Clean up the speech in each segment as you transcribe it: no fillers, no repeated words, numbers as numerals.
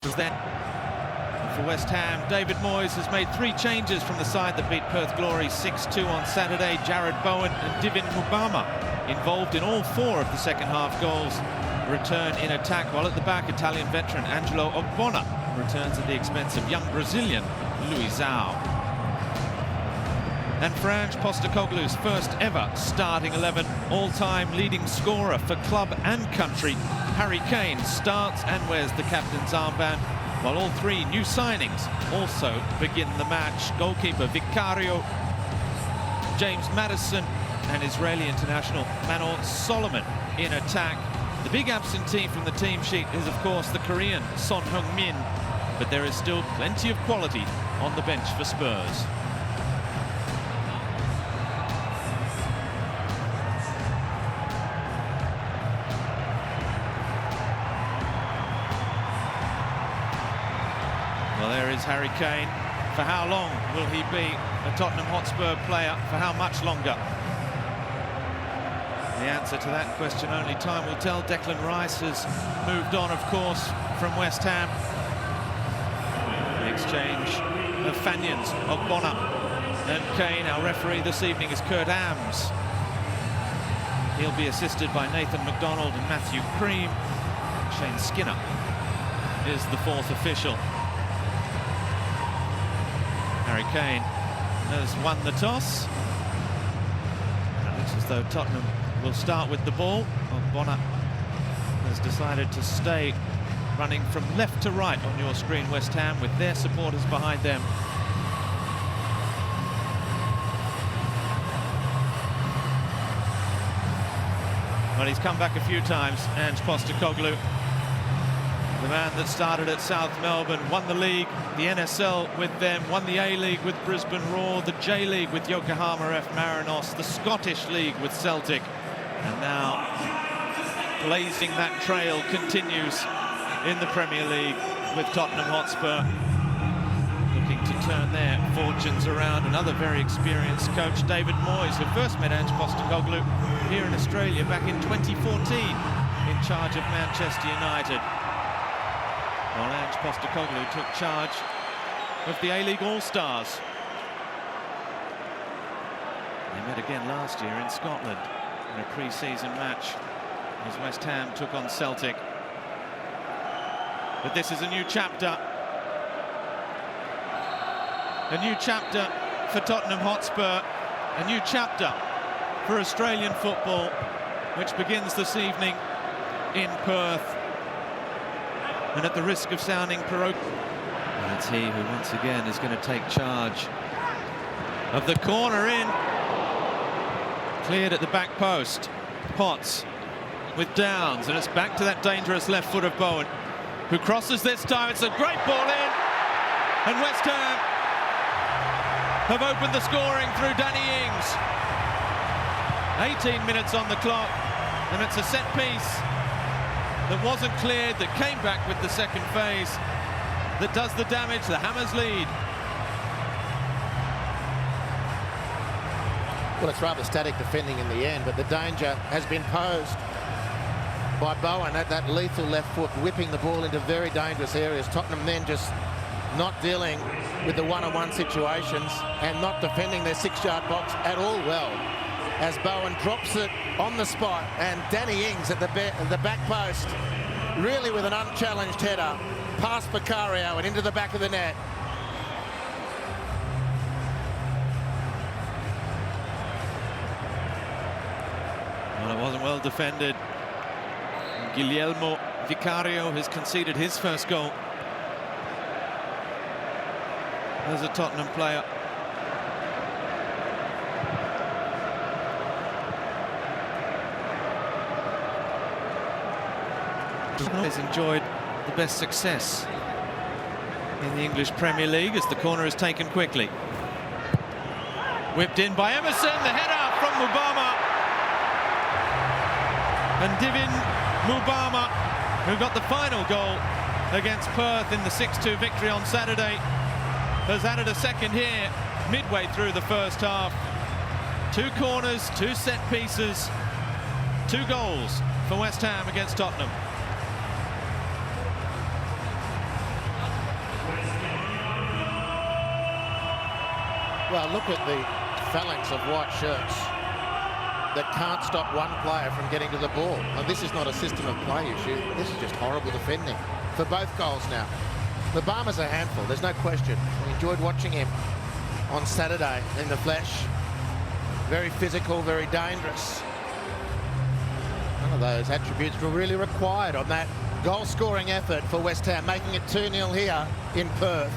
Then for West Ham, David Moyes has made 3 changes from the side that beat Perth Glory 6-2 on Saturday. Jared Bowen and Divin Mubama involved in all 4 of the second half goals. Return in attack, while at the back Italian veteran Angelo Ogbonna returns at the expense of young Brazilian Luizão. And Franz Postecoglou's first ever starting 11, all-time leading scorer for club and country, Harry Kane, starts and wears the captain's armband, while all 3 new signings also begin the match. Goalkeeper Vicario, James Maddison and Israeli international Manor Solomon in attack. The big absentee from the team sheet is of course the Korean Son Heung-min, but there is still plenty of quality on the bench for Spurs. Well, there is Harry Kane. For how long will he be a Tottenham Hotspur player? For how much longer? The answer to that question only time will tell. Declan Rice has moved on, of course, from West Ham. The exchange of Fanions, Ogbonna and Kane. Our referee this evening is Kurt Ams. He'll be assisted by Nathan MacDonald and Matthew Cream. Shane Skinner is the 4th official. Harry Kane has won the toss. It looks as though Tottenham will start with the ball. Ogbonna has decided to stay running from left to right on your screen, West Ham, with their supporters behind them. Well, he's come back a few times, and Postecoglou, the man that started at South Melbourne, won the league, the NSL with them, won the A-League with Brisbane Roar, the J-League with Yokohama F. Marinos, the Scottish League with Celtic, and now blazing that trail continues in the Premier League with Tottenham Hotspur, looking to turn their fortunes around. Another very experienced coach, David Moyes, who first met Ange Postecoglou here in Australia back in 2014 in charge of Manchester United. While Ange Postecoglou took charge of the A-League All-Stars. They met again last year in Scotland in a pre-season match as West Ham took on Celtic. But this is a new chapter. A new chapter for Tottenham Hotspur. A new chapter for Australian football, which begins this evening in Perth. And at the risk of sounding parochial, it's he who once again is going to take charge of the corner in. Cleared at the back post. Potts with Downs, and it's back to that dangerous left foot of Bowen, who crosses this time. It's a great ball in, and West Ham have opened the scoring through Danny Ings. 18 minutes on the clock, and it's a set piece that wasn't cleared, that came back with the second phase, that does the damage. The Hammers lead. Well, it's rather static defending in the end, but the danger has been posed by Bowen at that lethal left foot, whipping the ball into very dangerous areas. Tottenham then just not dealing with the one-on-one situations and not defending their 6-yard box at all well, as Bowen drops it on the spot, and Danny Ings at the back post, really with an unchallenged header, past Vicario and into the back of the net. Well, it wasn't well defended. Guillermo Vicario has conceded his first goal as a Tottenham player. Has enjoyed the best success in the English Premier League as the corner is taken quickly. Whipped in by Emerson, the header from Mubama. And Divin Mubama, who got the final goal against Perth in the 6-2 victory on Saturday, has added a second here midway through the first half. 2 corners, 2 set pieces, 2 goals for West Ham against Tottenham. Well, look at the phalanx of white shirts that can't stop one player from getting to the ball. And this is not a system of play issue. This is just horrible defending for both goals now. Mubama's a handful, there's no question. We enjoyed watching him on Saturday in the flesh. Very physical, very dangerous. None of those attributes were really required on that goal-scoring effort for West Ham, making it 2-0 here in Perth.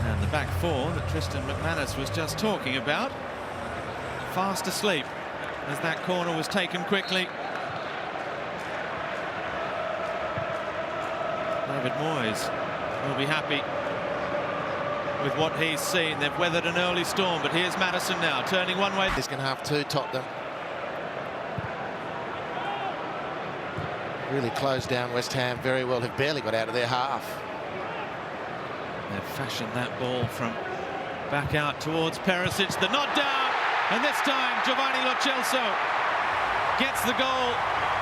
And the back four that Tristan McManus was just talking about, fast asleep as that corner was taken quickly. David Moyes will be happy with what he's seen. They've weathered an early storm, but here's Maddison now, turning one way. Second half to Tottenham. Really closed down West Ham very well, have barely got out of their half. They've fashioned that ball from back out towards Perisic, the nod down, and this time Giovanni Lo Celso gets the goal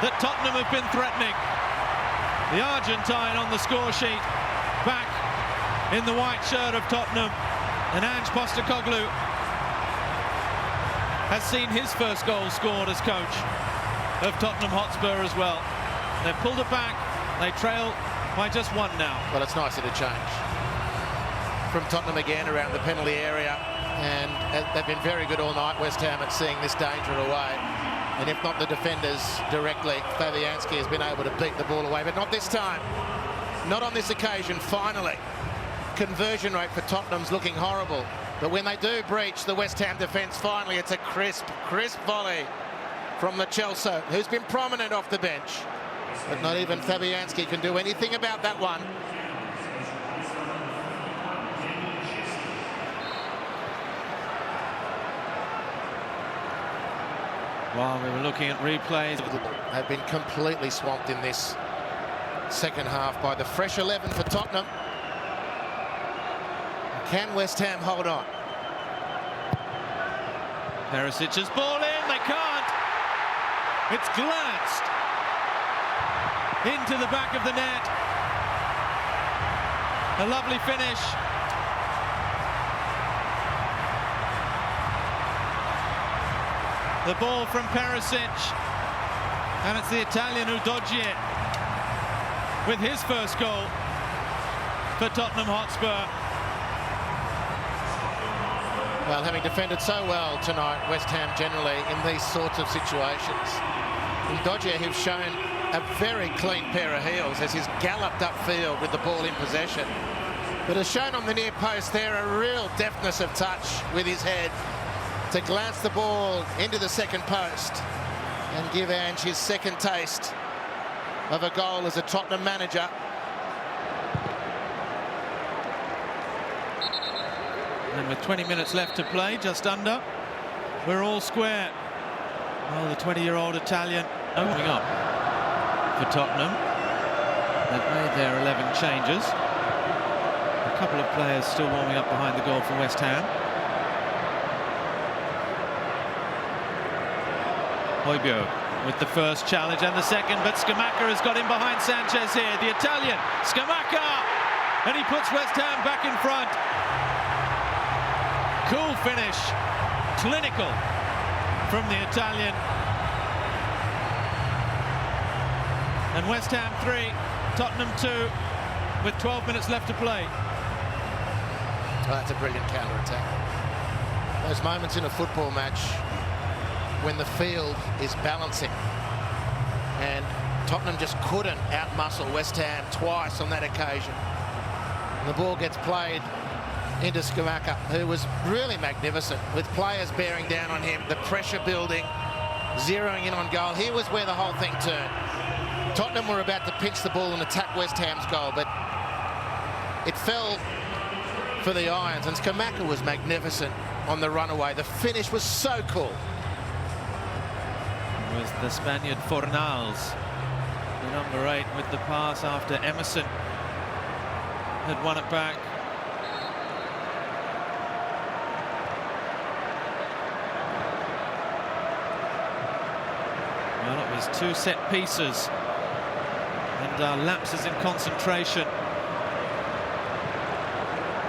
that Tottenham have been threatening. The Argentine on the score sheet, back in the white shirt of Tottenham, and Ange Postecoglou has seen his first goal scored as coach of Tottenham Hotspur as well. They've pulled it back, they trail by just one now. Well, it's nicer to change from Tottenham again around the penalty area, and they've been very good all night, West Ham, at seeing this danger away. And if not the defenders directly, Fabianski has been able to beat the ball away, but not this time. Not on this occasion, finally. Conversion rate for Tottenham's looking horrible, but when they do breach the West Ham defence, finally it's a crisp volley from Lo Celso, who's been prominent off the bench. But not even Fabianski can do anything about that one. While we were looking at replays, they've been completely swamped in this second half by the fresh 11 for Tottenham. Can West Ham hold on? Perisic's ball in, they can't. It's glanced into the back of the net. A lovely finish. The ball from Perisic, and it's the Italian Udogie with his first goal for Tottenham Hotspur. Well, having defended so well tonight, West Ham generally in these sorts of situations. Udogie, who's shown a very clean pair of heels as he's galloped upfield with the ball in possession, but has shown on the near post there a real deftness of touch with his head to glance the ball into the second post and give Ange his second taste of a goal as a Tottenham manager. And with 20 minutes left to play, just under, we're all square. Well, the 20-year-old Italian opening up for Tottenham. They've made their 11 changes. A couple of players still warming up behind the goal for West Ham. Højbjerg with the first challenge and the second, but Scamacca has got him behind Sanchez here. The Italian, Scamacca, and he puts West Ham back in front. Cool finish, clinical from the Italian. And West Ham 3, Tottenham 2, with 12 minutes left to play. Well, that's a brilliant counter-attack. Those moments in a football match when the field is balancing, and Tottenham just couldn't outmuscle West Ham twice on that occasion. And the ball gets played into Scamacca, who was really magnificent, with players bearing down on him, the pressure building, zeroing in on goal. Here was where the whole thing turned. Tottenham were about to pinch the ball and attack West Ham's goal, but it fell for the Irons, and Scamacca was magnificent on the runaway. The finish was so cool. It was the Spaniard Fornals, the number 8, with the pass after Emerson had won it back. Well, it was 2 set pieces and lapses in concentration